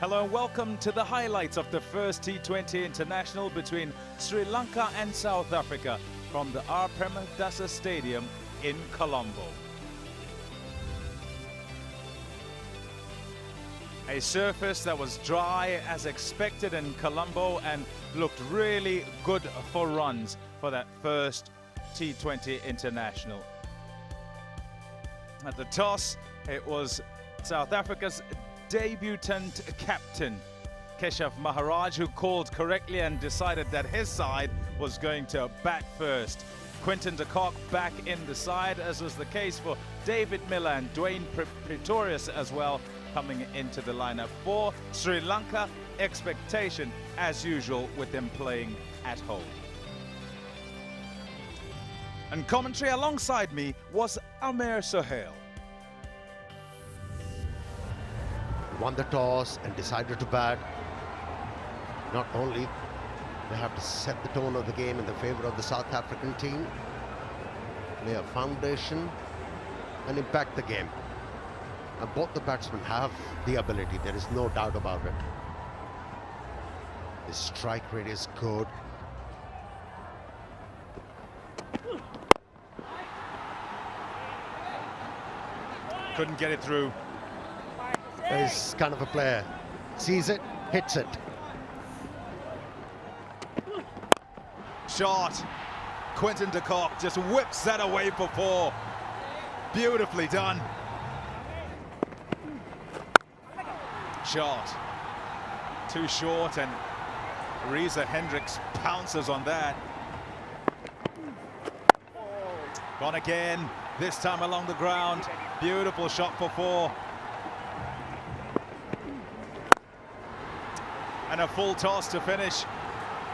Hello and welcome to the highlights of the first T20 international between Sri Lanka and South Africa from the R. Premadasa Stadium in Colombo. A surface that was dry as expected in Colombo and looked really good for runs for that first T20 international. At the toss, it was South Africa's debutant captain, Keshav Maharaj, who called correctly and decided that his side was going to bat first. Quinton de Kock back in the side, as was the case for David Miller and Dwayne Pretorius as well, coming into the lineup for Sri Lanka. Expectation, as usual, with them playing at home. And commentary alongside me was Amer Sohail. Won the toss and decided to bat. Not only they have to set the tone of the game in the favor of the South African team, lay a foundation and impact the game. And both the batsmen have the ability, there is no doubt about it. The strike rate is good. Couldn't get it through. He's kind of a player. Sees it, hits it. Shot. Quinton de Kock just whips that away for four. Beautifully done. Shot. Too short, and Reza Hendricks pounces on that. Gone again, this time along the ground. Beautiful shot for four. And a full toss to finish.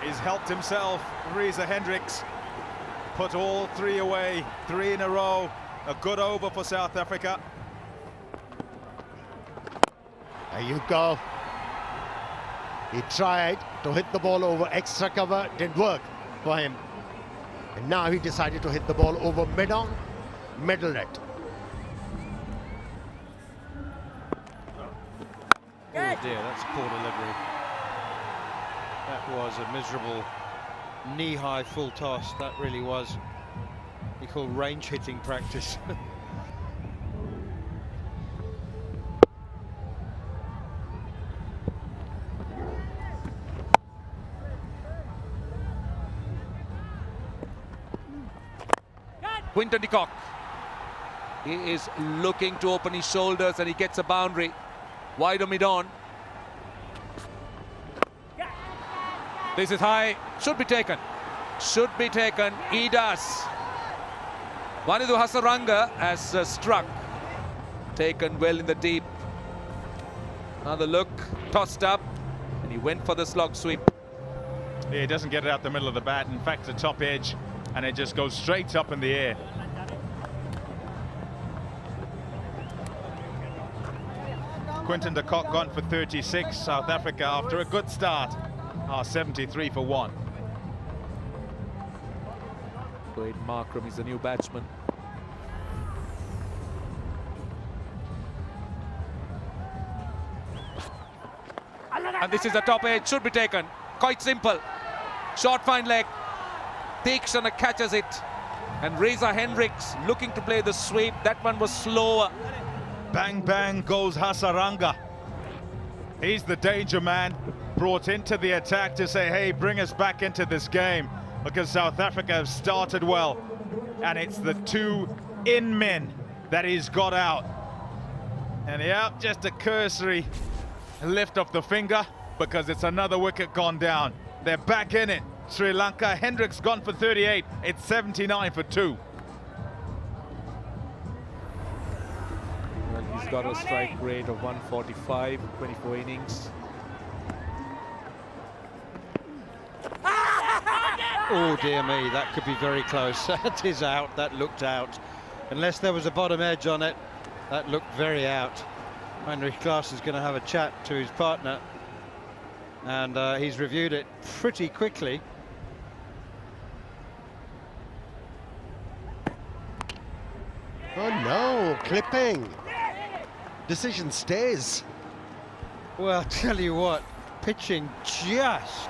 He's helped himself. Reza Hendricks put all three away, three in a row. A good over for South Africa. There you go. He tried to hit the ball over extra cover, didn't work for him. And now he decided to hit the ball over mid-on, middle net. Oh dear, that's poor delivery. That was a miserable knee-high full toss. That really was. We call range hitting practice. Quinton de Kock. He is looking to open his shoulders and he gets a boundary. Wide on mid-on. This is high. Should be taken. Should be taken. He does. Vanidhu Hasaranga has struck. Taken well in the deep. Another look. Tossed up. And he went for the slog sweep. Yeah, he doesn't get it out the middle of the bat. In fact, the top edge. And it just goes straight up in the air. Quinton de Kock gone for 36. South Africa, after a good start, are 73 for 1. Wade Markram is the new batsman. And this is the top edge, should be taken. Quite simple. Short fine leg. Deekshana catches it. And Reza Hendricks looking to play the sweep. That one was slower. Bang, bang goes Hasaranga. He's the danger man, brought into the attack to say, hey, bring us back into this game, because South Africa have started well. And it's the two in men that he's got out. And yeah, just a cursory lift of the finger, because it's another wicket gone down. They're back in it. Sri Lanka. Hendricks gone for 38. It's 79 for 2. Well, he's got a strike rate of 145, 24 innings. Oh dear me, that could be very close. That is out, that looked out. Unless there was a bottom edge on it, that looked very out. Heinrich Klaas is going to have a chat to his partner. And he's reviewed it pretty quickly. Oh no, clipping. Decision stays. Well, I'll tell you what, pitching just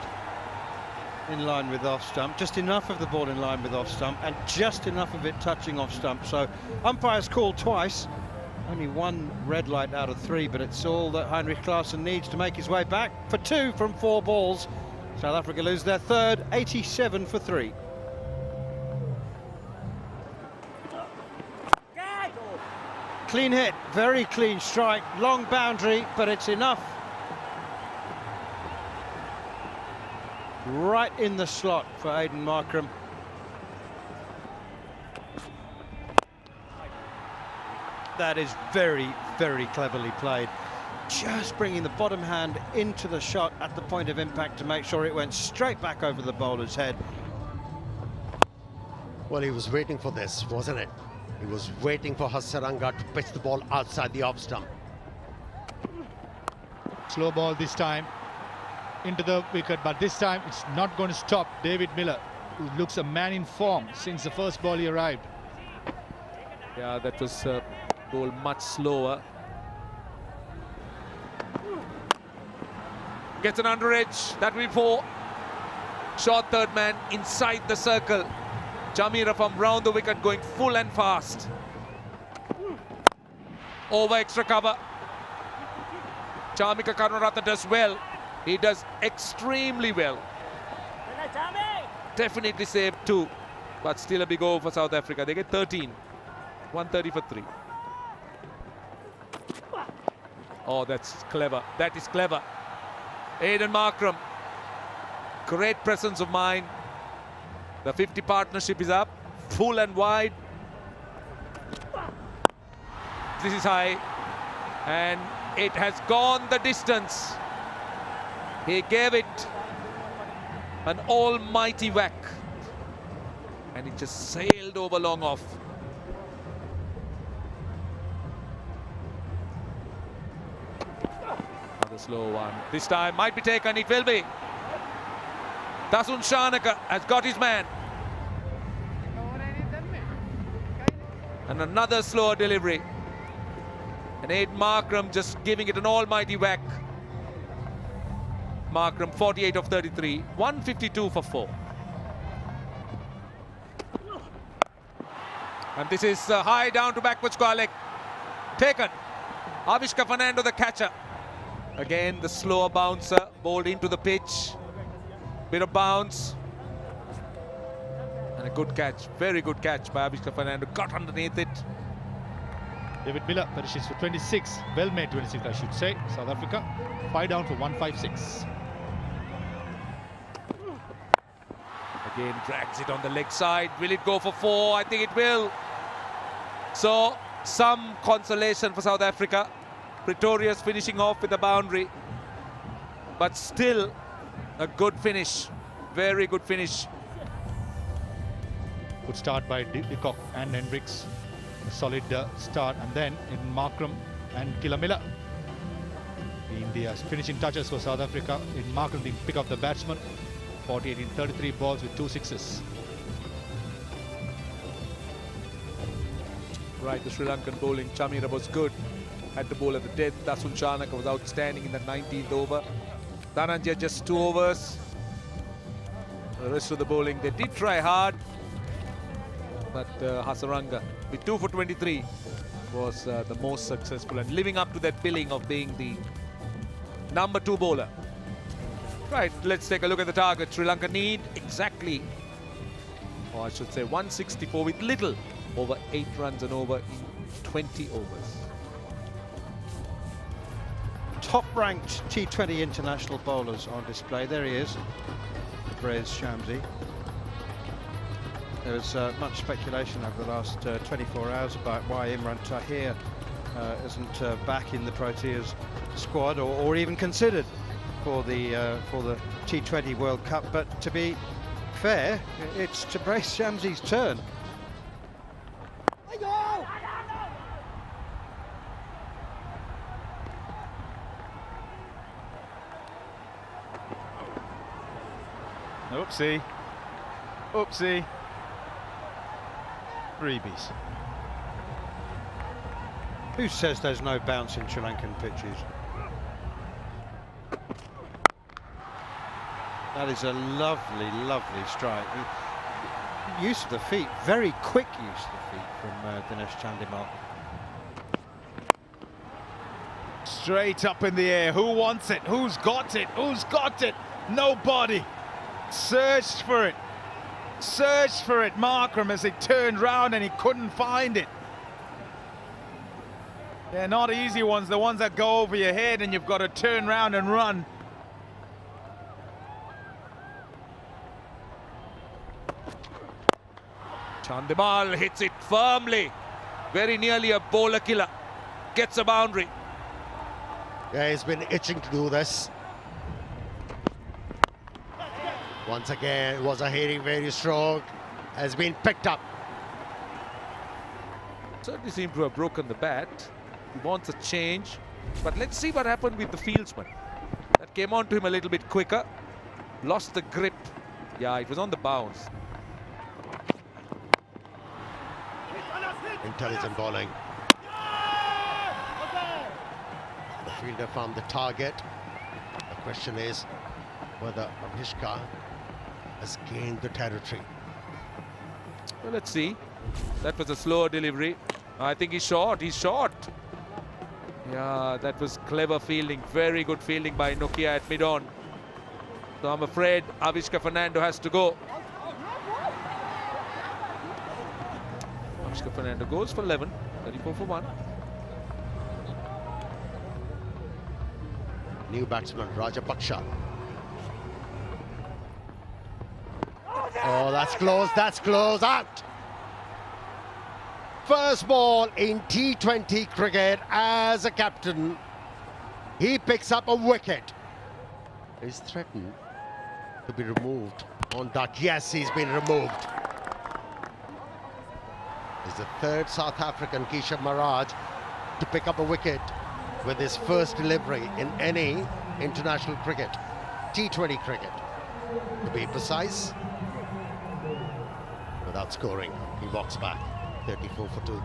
in line with off stump, just enough of the ball in line with off stump, and just enough of it touching off stump. So umpires called twice, only one red light out of 3, but it's all that Heinrich Klaasen needs to make his way back for 2 from 4 balls. South Africa lose their third, 87 for 3. Clean hit, very clean strike, long boundary, but it's enough. Right in the slot for Aiden Markram. That is very, very cleverly played. Just bringing the bottom hand into the shot at the point of impact to make sure it went straight back over the bowler's head. Well, he was waiting for this, wasn't it? He was waiting for Hasaranga to pitch the ball outside the off stump. Slow ball this time into the wicket, but this time it's not going to stop David Miller, who looks a man in form since the first ball he arrived. Yeah, that was a ball much slower. Gets an under edge, that will be 4. Short third man inside the circle. Jamira from round the wicket going full and fast. Over extra cover. Chamika Karunaratne does well. He does extremely well. Definitely saved 2, but still a big over for South Africa. They get 13. 130 for 3. Oh, that's clever. That is clever. Aiden Markram. Great presence of mind. The 50 partnership is up, full and wide. This is high, and it has gone the distance. He gave it an almighty whack, and it just sailed over long off. Another slow one. This time might be taken, it will be. Dasun Shanaka has got his man. And another slower delivery. And Aiden Markram just giving it an almighty whack. Markram 48 of 33, 152 for 4. And this is high down to backward square leg. Taken. Avishka Fernando the catcher. Again the slower bouncer, bowled into the pitch. Bit of bounce. And a good catch, very good catch by Avishka Fernando. Got underneath it. David Miller finishes for 26, well made 26 I should say. South Africa 5 down for 156. Again drags it on the leg side. Will it go for 4? I think it will. So some consolation for South Africa. Pretorius finishing off with a boundary, but still a good finish, very good finish. Good start by de Kock and Hendricks. A solid start, and then in Markram and Kila Miller. India's finishing touches for South Africa. In Markram, the pick of the batsman. 48 in 33 balls with 2 sixes. Right, the Sri Lankan bowling. Chamira was good. Had the ball at the death. Dasun Shanaka was outstanding in the 19th over. Dhananjaya just 2 overs. The rest of the bowling, they did try hard, but Hasaranga with 2 for 23 was the most successful and living up to that billing of being the number 2 bowler. Right, let's take a look at the target. Sri Lanka need exactly, or I should say 164 with little over 8 runs and over in 20 overs. Top-ranked T20 international bowlers on display. There he is, Brez Shamsi. There was much speculation over the last 24 hours about why Imran Tahir isn't back in the Proteas squad or even considered for the T20 World Cup. But to be fair, it's to Brez Shamsi's turn. Oopsie. Oopsie. Freebies. Who says there's no bounce in Sri Lankan pitches? That is a lovely, lovely strike. Use of the feet, very quick use of the feet from Dinesh Chandimal. Straight up in the air. Who wants it? Who's got it? Who's got it? Nobody. Searched for it. Searched for it, Markram, as he turned round and he couldn't find it. They're not easy ones, the ones that go over your head and you've got to turn round and run. Chandimal hits it firmly, very nearly a bowler killer. Gets a boundary. Yeah, he's been itching to do this. Once again, it was a hitting very strong. Has been picked up. Certainly seemed to have broken the bat. He wants a change. But let's see what happened with the fieldsman. That came on to him a little bit quicker. Lost the grip. Yeah, it was on the bounce. Intelligent bowling. The fielder found the target. The question is whether Avishka has gained the territory. Well, let's see. That was a slower delivery. I think he's short. He's short. Yeah, that was clever fielding. Very good fielding by Nokia at mid-on. So I'm afraid Avishka Fernando has to go. Avishka Fernando goes for 11. 34 for 1. New batsman Rajapaksha. Oh, that's close, out! First ball in T20 cricket as a captain. He picks up a wicket. He's threatened to be removed on that. Yes, he's been removed. He's the third South African, Keshav Maharaj, to pick up a wicket with his first delivery in any international cricket, T20 cricket. To be precise, without scoring, he walks back, 34 for 2.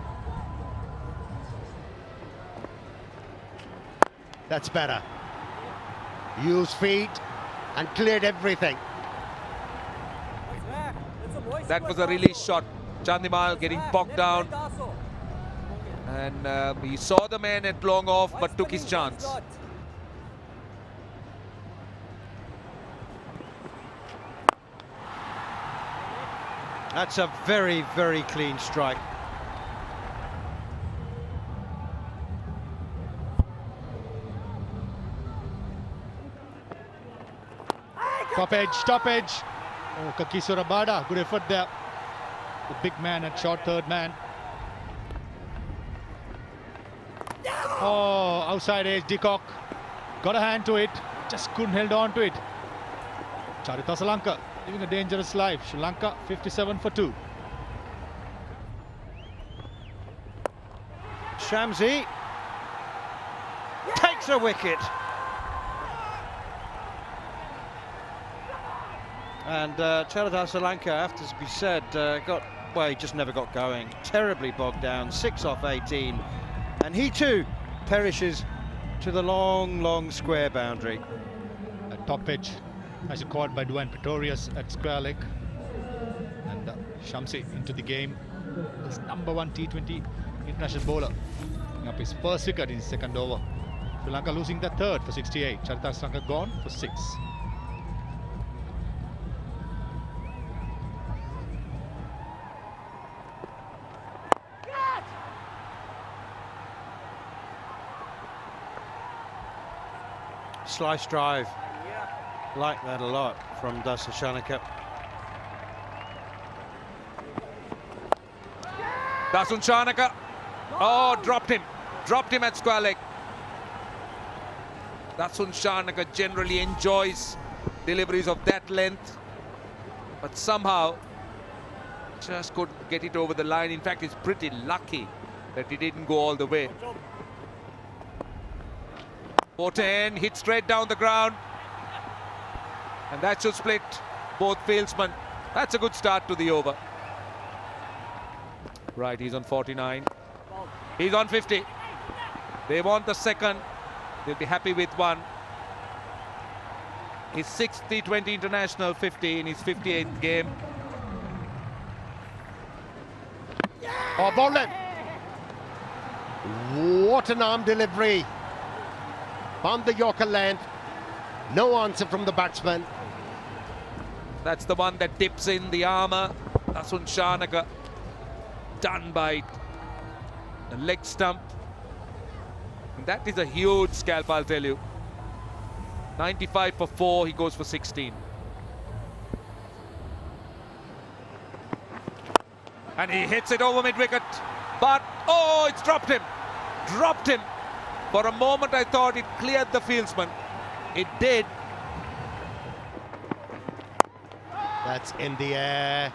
That's better. Used feet and cleared everything. That was a release shot. Chandimal getting bogged down. And he saw the man at long off but took his chance. That's a very, very clean strike. Top edge. Oh, Kakisura Bada, good effort there. The big man at short third man. Oh, outside edge, Deacock. Got a hand to it, just couldn't hold on to it. Charitha Lanka living a dangerous life. Sri Lanka 57 for 2. Shamsi takes a wicket. And Charitha Lanka, after to be said, he just never got going. Terribly bogged down, 6 off 18. And he too perishes to the long, long square boundary. A top edge, as caught by Dwayne Pretorius at square leg. And Shamsi into the game. His #1 T20 international bowler. Picking up his first wicket in his second over. Sri Lanka losing the third for 68. Charitha Lanka gone for 6. Slice drive, like that a lot from Dasa Shanaka. Dasun Chanaka. Oh, dropped him at square leg. Dasun Chanaka generally enjoys deliveries of that length, but somehow just couldn't get it over the line. In fact, he's pretty lucky that he didn't go all the way. 4-10, hit straight down the ground, and that should split both fieldsmen. That's a good start to the over. Right, he's on 49. He's on 50. They want the second. They'll be happy with one. His 6th T20 international 50 in his 58th game. Oh, bowling! What an arm delivery. On the Yorker length. No answer from the batsman. That's the one that dips in the armour. Asun Shanaka done by the leg stump. And that is a huge scalp, I'll tell you. 95 for 4, he goes for 16. And he hits it over mid-wicket. But, oh, it's dropped him. Dropped him. For a moment, I thought it cleared the fieldsman. It did. That's in the air.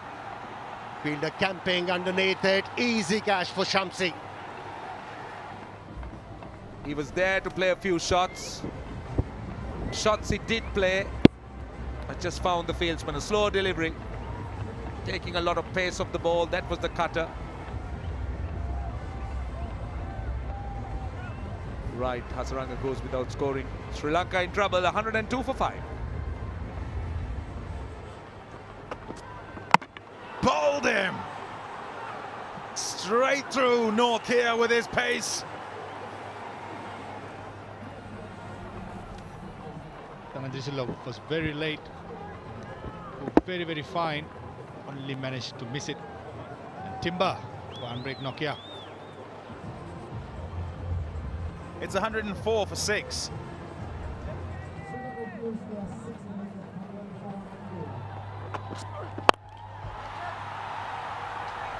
Fielder camping underneath it. Easy cash for Shamsi. He was there to play a few shots. Shots he did play. I just found the fieldsman a slow delivery. Taking a lot of pace off the ball. That was the cutter. Right, Hasaranga goes without scoring. Sri Lanka in trouble, 102 for 5. Bowled him! Straight through Northier with his pace. Dhananjay was very late, very, very fine, only managed to miss it. And timber for unbreak Nokia. It's 104 for 6.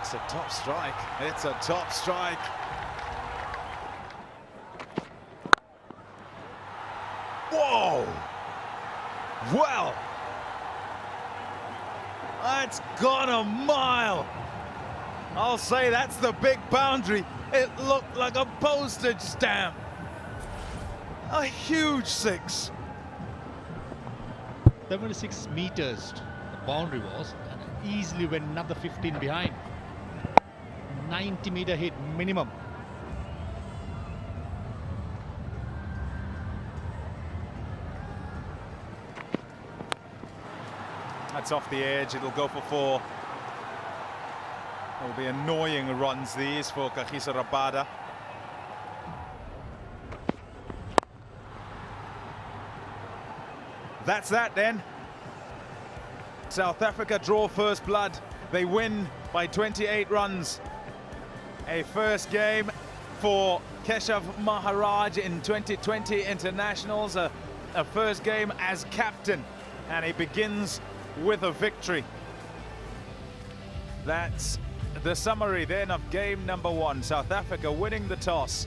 It's a top strike. It's a top strike. Whoa! Well, that's gone a mile. I'll say that's the big boundary. It looked like a postage stamp. A huge 6. 76 meters the boundary was, and easily went another 15 behind. 90-meter hit minimum. That's off the edge, it'll go for 4. It'll be annoying runs these for Kagiso Rabada. That's that then. South Africa draw first blood. They win by 28 runs. A first game for Keshav Maharaj in 2020 internationals. A first game as captain. And he begins with a victory. That's the summary then of game number 1. South Africa winning the toss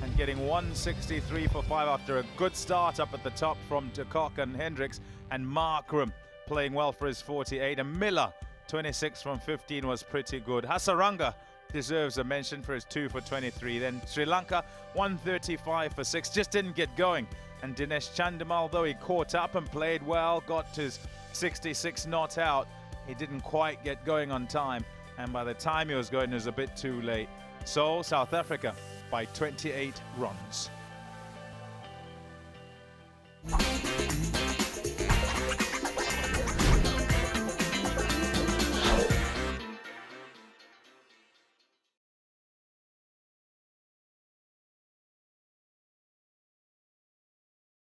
and getting 163 for 5 after a good start up at the top from De Kock and Hendricks, and Markram playing well for his 48, and Miller 26 from 15 was pretty good. Hasaranga deserves a mention for his 2 for 23. Then Sri Lanka 135 for 6, just didn't get going. And Dinesh Chandimal, though he caught up and played well, got his 66 not out, he didn't quite get going on time, and by the time he was going it was a bit too late. So South Africa by 28 runs.